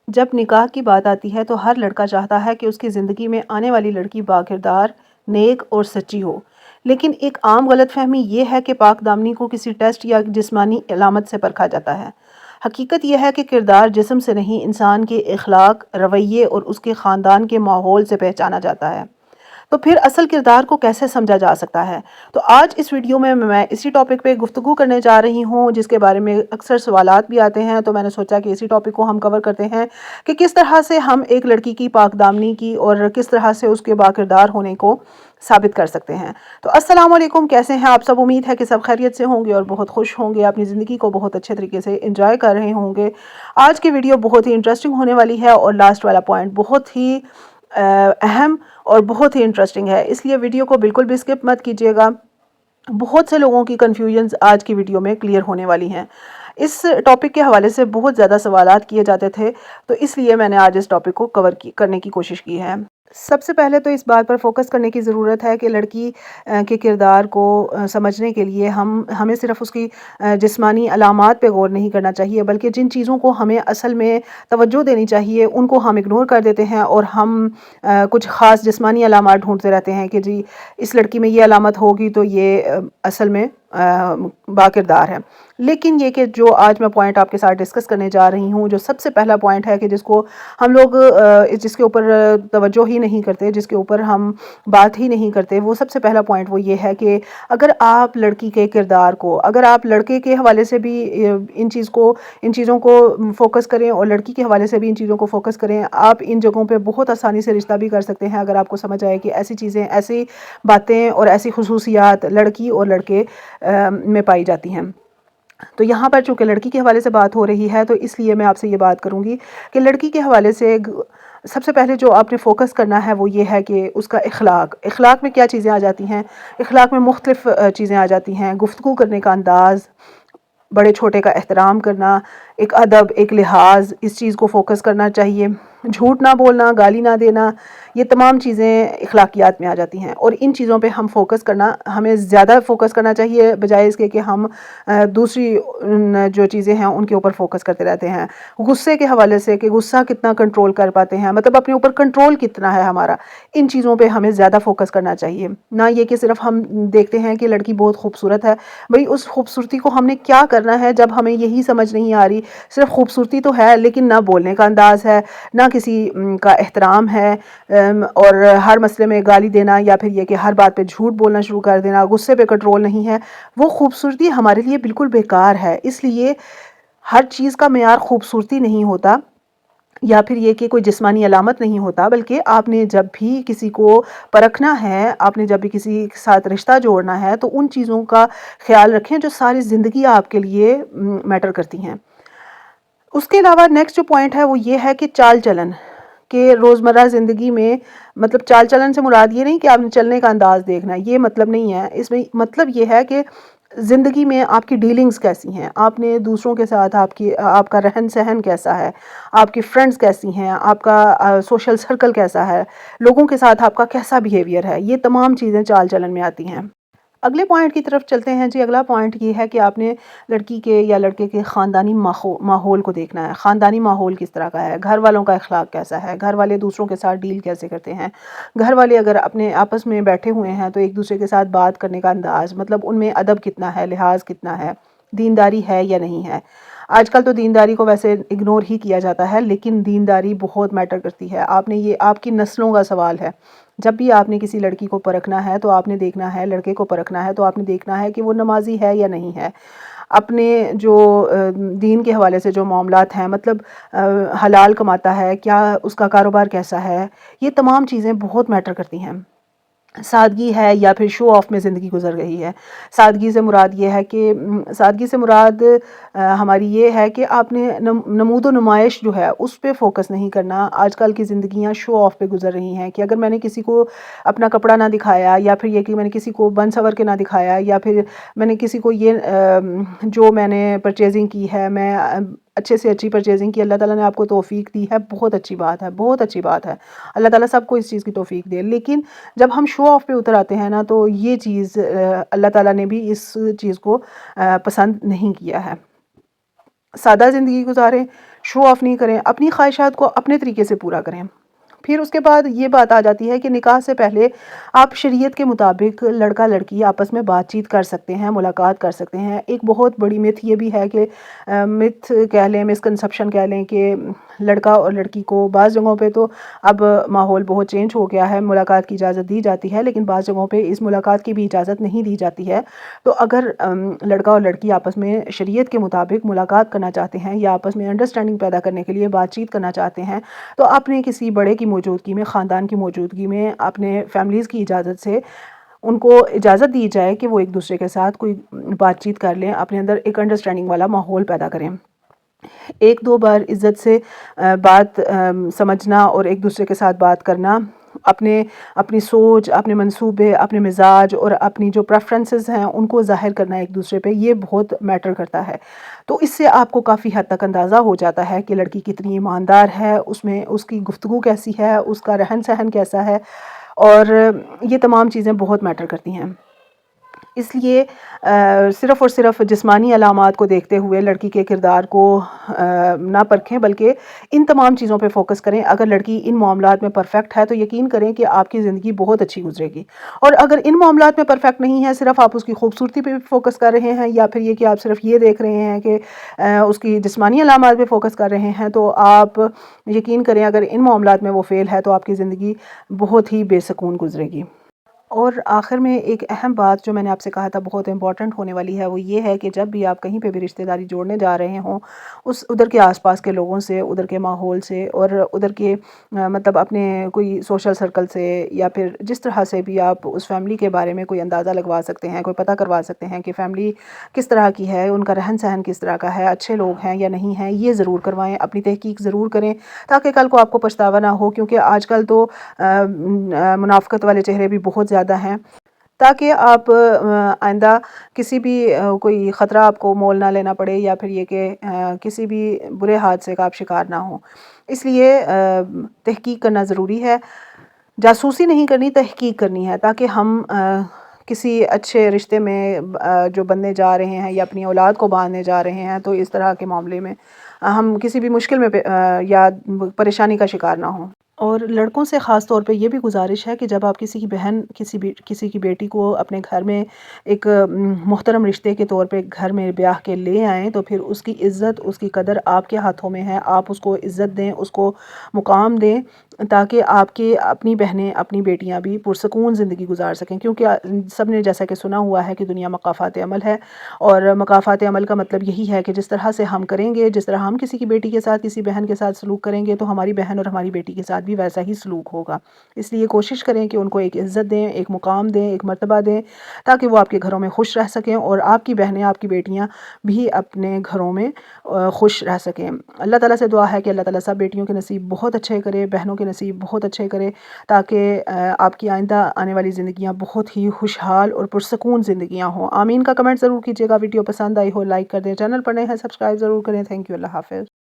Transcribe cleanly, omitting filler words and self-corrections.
جب نکاح کی بات آتی ہے تو ہر لڑکا چاہتا ہے کہ اس کی زندگی میں آنے والی لڑکی باکردار، نیک اور سچی ہو۔ لیکن ایک عام غلط فہمی یہ ہے کہ پاک دامنی کو کسی ٹیسٹ یا جسمانی علامت سے پرکھا جاتا ہے۔ حقیقت یہ ہے کہ کردار جسم سے نہیں، انسان کے اخلاق، رویے اور اس کے خاندان کے ماحول سے پہچانا جاتا ہے۔ تو پھر اصل کردار کو کیسے سمجھا جا سکتا ہے؟ تو آج اس ویڈیو میں اسی ٹاپک پہ گفتگو کرنے جا رہی ہوں، جس کے بارے میں اکثر سوالات بھی آتے ہیں، تو میں نے سوچا کہ اسی ٹاپک کو ہم کور کرتے ہیں کہ کس طرح سے ہم ایک لڑکی کی پاک دامنی کی اور کس طرح سے اس کے باکردار ہونے کو ثابت کر سکتے ہیں۔ تو السلام علیکم، کیسے ہیں آپ سب؟ امید ہے کہ سب خیریت سے ہوں گے اور بہت خوش ہوں گے، اپنی زندگی کو بہت اچھے طریقے سے انجوائے کر رہے ہوں گے۔ آج کی ویڈیو بہت ہی انٹرسٹنگ ہونے والی ہے اور لاسٹ والا پوائنٹ بہت ہی اہم اور بہت ہی انٹرسٹنگ ہے، اس لیے ویڈیو کو بالکل بھی اسکپ مت کیجیے گا۔ بہت سے لوگوں کی کنفیوژنز آج کی ویڈیو میں کلیئر ہونے والی ہیں۔ اس ٹاپک کے حوالے سے بہت زیادہ سوالات کیے جاتے تھے، تو اس لیے میں نے آج اس ٹاپک کو کرنے کی کوشش کی ہے۔ سب سے پہلے تو اس بات پر فوکس کرنے کی ضرورت ہے کہ لڑکی کے کردار کو سمجھنے کے لیے ہمیں صرف اس کی جسمانی علامات پہ غور نہیں کرنا چاہیے، بلکہ جن چیزوں کو ہمیں اصل میں توجہ دینی چاہیے ان کو ہم اگنور کر دیتے ہیں، اور ہم کچھ خاص جسمانی علامات ڈھونڈتے رہتے ہیں کہ جی اس لڑکی میں یہ علامت ہوگی تو یہ اصل میں باکردار ہے۔ لیکن یہ کہ جو آج میں پوائنٹ آپ کے ساتھ ڈسکس کرنے جا رہی ہوں، جو سب سے پہلا پوائنٹ ہے کہ جس کو ہم لوگ جس کے اوپر توجہ ہی نہیں کرتے، جس کے اوپر ہم بات ہی نہیں کرتے، وہ سب سے پہلا پوائنٹ وہ یہ ہے کہ اگر آپ لڑکی کے کردار کو، اگر آپ لڑکے کے حوالے سے بھی ان چیزوں کو فوکس کریں اور لڑکی کے حوالے سے بھی ان چیزوں کو فوکس کریں، آپ ان جگہوں پہ بہت آسانی سے رشتہ بھی کر سکتے ہیں، اگر آپ کو سمجھ آئے کہ ایسی چیزیں، ایسی باتیں اور ایسی خصوصیات لڑکی اور لڑکے میں پائی جاتی ہیں۔ تو یہاں پر چونکہ لڑکی کے حوالے سے بات ہو رہی ہے، تو اس لیے میں آپ سے یہ بات کروں گی کہ لڑکی کے حوالے سے سب سے پہلے جو آپ نے فوکس کرنا ہے وہ یہ ہے کہ اس کا اخلاق میں کیا چیزیں آ جاتی ہیں۔ اخلاق میں مختلف چیزیں آ جاتی ہیں، گفتگو کرنے کا انداز، بڑے چھوٹے کا احترام کرنا، ایک ادب، ایک لحاظ، اس چیز کو فوکس کرنا چاہیے۔ جھوٹ نہ بولنا، گالی نہ دینا، یہ تمام چیزیں اخلاقیات میں آ جاتی ہیں، اور ان چیزوں پہ ہمیں زیادہ فوکس کرنا چاہیے، بجائے اس کے کہ ہم دوسری جو چیزیں ہیں ان کے اوپر فوکس کرتے رہتے ہیں۔ غصے کے حوالے سے کہ غصہ کتنا کنٹرول کر پاتے ہیں، مطلب اپنے اوپر کنٹرول کتنا ہے ہمارا، ان چیزوں پہ ہمیں زیادہ فوکس کرنا چاہیے۔ نہ یہ کہ صرف ہم دیکھتے ہیں کہ لڑکی بہت خوبصورت ہے، بھئی اس خوبصورتی کو ہم نے کیا کرنا ہے جب ہمیں یہی سمجھ نہیں آ رہی، صرف خوبصورتی تو ہے لیکن نہ بولنے کا انداز ہے، نہ کسی کا احترام ہے، اور ہر مسئلے میں گالی دینا، یا پھر یہ کہ ہر بات پہ جھوٹ بولنا شروع کر دینا، غصے پہ کنٹرول نہیں ہے، وہ خوبصورتی ہمارے لیے بالکل بیکار ہے۔ اس لیے ہر چیز کا معیار خوبصورتی نہیں ہوتا، یا پھر یہ کہ کوئی جسمانی علامت نہیں ہوتا، بلکہ آپ نے جب بھی کسی کو پرکھنا ہے، آپ نے جب بھی کسی کے ساتھ رشتہ جوڑنا ہے، تو ان چیزوں کا خیال رکھیں جو ساری زندگی آپ کے لیے میٹر کرتی ہیں۔ اس کے علاوہ نیکسٹ جو پوائنٹ ہے وہ یہ ہے کہ چال چلن، کہ روزمرہ زندگی میں، مطلب چال چلن سے مراد یہ نہیں کہ آپ نے چلنے کا انداز دیکھنا ہے، یہ مطلب نہیں ہے، اس میں مطلب یہ ہے کہ زندگی میں آپ کی ڈیلنگز کیسی ہیں، آپ نے دوسروں کے ساتھ آپ کا رہن سہن کیسا ہے، آپ کی فرینڈز کیسی ہیں، آپ کا سوشل سرکل کیسا ہے، لوگوں کے ساتھ آپ کا کیسا بیہیویئر ہے، یہ تمام چیزیں چال چلن میں آتی ہیں۔ اگلے پوائنٹ کی طرف چلتے ہیں جی۔ اگلا پوائنٹ یہ ہے کہ آپ نے لڑکی کے یا لڑکے کے خاندانی ماحول کو دیکھنا ہے۔ خاندانی ماحول کس طرح کا ہے، گھر والوں کا اخلاق کیسا ہے، گھر والے دوسروں کے ساتھ ڈیل کیسے کرتے ہیں، گھر والے اگر اپنے آپس میں بیٹھے ہوئے ہیں تو ایک دوسرے کے ساتھ بات کرنے کا انداز، مطلب ان میں ادب کتنا ہے، لحاظ کتنا ہے، دینداری ہے یا نہیں ہے۔ آج کل تو دینداری کو ویسے اگنور ہی کیا جاتا ہے، لیکن دینداری بہت میٹر کرتی ہے۔ یہ آپ کی نسلوں کا سوال ہے۔ جب بھی آپ نے کسی لڑکی کو پرکھنا ہے تو آپ نے دیکھنا ہے، لڑکے کو پرکھنا ہے تو آپ نے دیکھنا ہے کہ وہ نمازی ہے یا نہیں ہے، اپنے جو دین کے حوالے سے جو معاملات ہیں، مطلب حلال کماتا ہے، کیا اس کا کاروبار کیسا ہے، یہ تمام چیزیں بہت میٹر کرتی ہیں۔ سادگی ہے یا پھر شو آف میں زندگی گزر رہی ہے۔ سادگی سے مراد یہ ہے کہ ہماری یہ ہے کہ آپ نے نمود و نمائش جو ہے اس پہ فوکس نہیں کرنا۔ آج کل کی زندگیاں شو آف پہ گزر رہی ہیں، کہ اگر میں نے کسی کو اپنا کپڑا نہ دکھایا، یا پھر یہ کہ میں نے کسی کو بن سور کے نہ دکھایا، یا پھر میں نے کسی کو جو میں نے پرچیزنگ کی ہے، میں اچھے سے اچھی پرچیزنگ کی، اللہ تعالیٰ نے آپ کو توفیق دی ہے، بہت اچھی بات ہے، بہت اچھی بات ہے، اللہ تعالیٰ سب کو اس چیز کی توفیق دے۔ لیکن جب ہم شو آف پہ اتر آتے ہیں نا، تو یہ چیز اللہ تعالیٰ نے بھی اس چیز کو پسند نہیں کیا ہے۔ سادہ زندگی گزاریں، شو آف نہیں کریں، اپنی خواہشات کو اپنے طریقے سے پورا کریں۔ پھر اس کے بعد یہ بات آ جاتی ہے کہ نکاح سے پہلے آپ شریعت کے مطابق لڑکا لڑکی آپس میں بات چیت کر سکتے ہیں، ملاقات کر سکتے ہیں۔ ایک بہت بڑی متھ یہ بھی ہے کہ متھ کہہ لیں، مسکنسپشن کہہ لیں کہ لڑکا اور لڑکی کو بعض جگہوں پہ تو اب ماحول بہت چینج ہو گیا ہے، ملاقات کی اجازت دی جاتی ہے، لیکن بعض جگہوں پہ اس ملاقات کی بھی اجازت نہیں دی جاتی ہے۔ تو اگر لڑکا اور لڑکی آپس میں شریعت کے مطابق ملاقات کرنا چاہتے ہیں یا آپس میں انڈرسٹینڈنگ پیدا کرنے کے لیے بات چیت کرنا چاہتے ہیں، تو اپنے کسی بڑے کی موجودگی میں، خاندان کی موجودگی میں، اپنے فیملیز کی اجازت سے ان کو اجازت دی جائے کہ وہ ایک دوسرے کے ساتھ کوئی بات چیت کر لیں، اپنے اندر ایک انڈرسٹینڈنگ والا ماحول پیدا کریں۔ ایک دو بار عزت سے بات سمجھنا اور ایک دوسرے کے ساتھ بات کرنا، اپنی سوچ، اپنے منصوبے، اپنے مزاج اور اپنی جو پریفرنسز ہیں ان کو ظاہر کرنا ایک دوسرے پہ، یہ بہت میٹر کرتا ہے۔ تو اس سے آپ کو کافی حد تک اندازہ ہو جاتا ہے کہ لڑکی کتنی ایماندار ہے، اس کی گفتگو کیسی ہے، اس کا رہن سہن کیسا ہے، اور یہ تمام چیزیں بہت میٹر کرتی ہیں۔ اس لیے صرف اور صرف جسمانی علامات کو دیکھتے ہوئے لڑکی کے کردار کو نہ پرکھیں، بلکہ ان تمام چیزوں پہ فوکس کریں۔ اگر لڑکی ان معاملات میں پرفیکٹ ہے تو یقین کریں کہ آپ کی زندگی بہت اچھی گزرے گی، اور اگر ان معاملات میں پرفیکٹ نہیں ہے، صرف آپ اس کی خوبصورتی پہ فوکس کر رہے ہیں، یا پھر یہ کہ آپ صرف یہ دیکھ رہے ہیں کہ اس کی جسمانی علامات پہ فوکس کر رہے ہیں، تو آپ یقین کریں اگر ان معاملات میں وہ فیل ہے تو آپ کی زندگی بہت ہی بے سکون گزرے گی۔ اور آخر میں ایک اہم بات جو میں نے آپ سے کہا تھا بہت امپورٹنٹ ہونے والی ہے، وہ یہ ہے کہ جب بھی آپ کہیں پہ بھی رشتہ داری جوڑنے جا رہے ہوں، ادھر کے آس پاس کے لوگوں سے، ادھر کے ماحول سے، اور ادھر کے مطلب اپنے کوئی سوشل سرکل سے، یا پھر جس طرح سے بھی آپ اس فیملی کے بارے میں کوئی اندازہ لگوا سکتے ہیں، کوئی پتہ کروا سکتے ہیں کہ فیملی کس طرح کی ہے، ان کا رہن سہن کس طرح کا ہے، اچھے لوگ ہیں یا نہیں ہیں، یہ ضرور کروائیں، اپنی تحقیق ضرور کریں، تاکہ کل کو آپ کو پچھتاوا نہ ہو، کیونکہ آج کل تو منافقت والے چہرے بھی بہت زیادہ ہیں، تاکہ آپ آئندہ کسی بھی کوئی خطرہ آپ کو مول نہ لینا پڑے، یا پھر یہ کہ کسی بھی برے حادثے کا آپ شکار نہ ہوں۔ اس لیے تحقیق کرنا ضروری ہے، جاسوسی نہیں کرنی، تحقیق کرنی ہے، تاکہ ہم کسی اچھے رشتے میں جو بننے جا رہے ہیں یا اپنی اولاد کو باندھنے جا رہے ہیں، تو اس طرح کے معاملے میں ہم کسی بھی مشکل میں یا پریشانی کا شکار نہ ہوں۔ اور لڑکوں سے خاص طور پہ یہ بھی گزارش ہے کہ جب آپ کسی کی بہن، کسی کی بیٹی کو اپنے گھر میں ایک محترم رشتے کے طور پہ گھر میں بیاہ کے لے آئیں، تو پھر اس کی عزت، اس کی قدر آپ کے ہاتھوں میں ہے۔ آپ اس کو عزت دیں، اس کو مقام دیں، تاکہ آپ کے اپنی بہنیں، اپنی بیٹیاں بھی پرسکون زندگی گزار سکیں، کیونکہ سب نے جیسا کہ سنا ہوا ہے کہ دنیا مقافات عمل ہے، اور مقافات عمل کا مطلب یہی ہے کہ جس طرح سے ہم کریں گے، جس طرح ہم کسی کی بیٹی کے ساتھ، کسی بہن کے ساتھ سلوک کریں گے، تو ہماری بہن اور ہماری بیٹی کے ساتھ بھی ویسا ہی سلوک ہوگا۔ اس لیے کوشش کریں کہ ان کو ایک عزت دیں، ایک مقام دیں، ایک مرتبہ دیں، تاکہ وہ آپ کے گھروں میں خوش رہ سکیں، اور آپ کی بہنیں، آپ کی بیٹیاں بھی اپنے گھروں میں خوش رہ سکیں۔ اللہ تعالیٰ سے دعا ہے کہ اللہ تعالیٰ سب بیٹیوں کے نصیب بہت اچھے کرے، بہنوں کے نصیب بہت اچھے کرے، تاکہ آپ کی آئندہ آنے والی زندگیاں بہت ہی خوشحال اور پرسکون زندگیاں ہوں۔ آمین کا کمنٹ ضرور کیجیے گا۔ ویڈیو پسند آئی ہو لائک کر دیں، چینل پر نئے ہیں سبسکرائب ضرور کریں۔ تھینک یو، اللہ حافظ۔